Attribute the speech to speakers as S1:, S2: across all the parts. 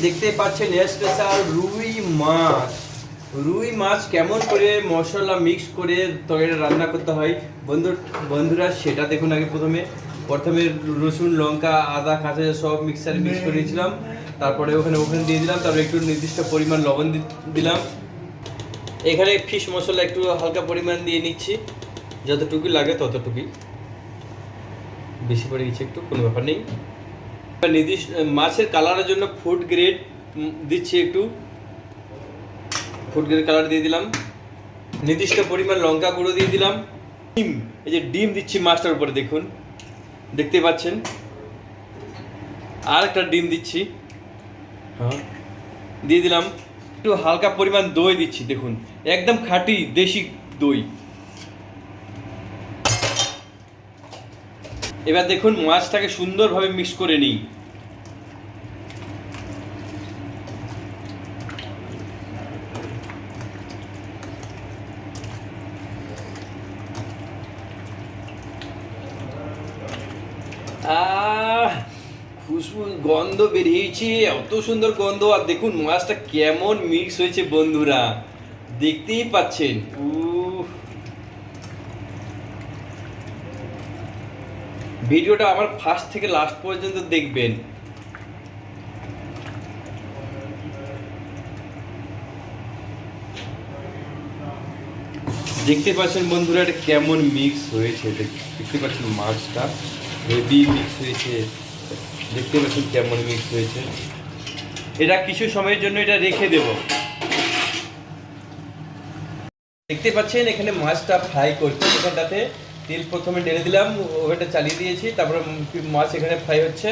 S1: দেখতে পাচ্ছেন স্পেশাল রুই মাছ কেমন করে মশলা মিক্স করে তরকারি রান্না করতে হয় বন্ধুরা সেটা দেখুন। আগে প্রথমে রসুন লঙ্কা আদা কাঁচা সব মিক্সারে মিক্স করে নিয়েছিলাম, তারপরে ওখানে দিয়ে দিলাম, তারপরে একটু নির্দিষ্ট পরিমাণ লবণ দিলাম। এখানে ফিশ মশলা একটু হালকা পরিমাণ দিয়ে নিচ্ছি, যতটুকু লাগে ততটুকুই, বেশি পড়ে গেছে একটু কোনো ব্যাপার নেই। নির্দিষ্ট মাছের কালারের জন্য ফুড গ্রেড দিচ্ছি, একটু ফুড গ্রেড কালার দিয়ে দিলাম, নির্দিষ্ট পরিমাণ লঙ্কা গুঁড়ো দিয়ে দিলাম। ডিম, এই যে ডিম দিচ্ছি মাছটার উপরে, দেখুন দেখতে পাচ্ছেন, আর একটা ডিম দিচ্ছি, হ্যাঁ দিয়ে দিলাম। একটু হালকা পরিমাণ দই দিচ্ছি, দেখুন একদম খাঁটি দেশি দই। এবার দেখুন মাছটাকে সুন্দরভাবে মিক্স করে নিই। খুশবু গন্ধ বেরিয়েছে, এত সুন্দর গন্ধ। আর দেখুন মাছটা কেমন মিক্স হয়েছে বন্ধুরা, দেখতেই পাচ্ছেন। ভিডিওটা আমার ফার্স্ট থেকে লাস্ট পর্যন্ত দেখবেন। দেখতে পাচ্ছেন বন্ধুরা এটা কেমন মিক্স হয়েছে, দেখতে পাচ্ছেন মাছটা হেভি মিক্স হয়েছে, দেখতে পাচ্ছেন কেমন মিক্স হয়েছে। এটা কিছু সময়ের জন্য এটা রেখে দেব। দেখতে পাচ্ছেন এখানে মাছটা ফ্রাই করছে, এখানটাতে তেল প্রথমে ঢেলে দিলাম, ওভেনটা চালিয়ে দিয়েছি, তারপরে মাছ এখানে ফ্রাই হচ্ছে।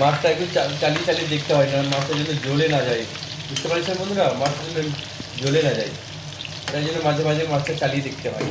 S1: মাছটা একটু চালিয়ে দেখতে হয়, না মাছটা যেন জ্বলে না যায়, বুঝতে পারছেন বন্ধুরা, মাছটা যেন জ্বলে না যায়, তাই জন্য মাঝে মাঝে মাছটা চালিয়ে দেখতে হয়।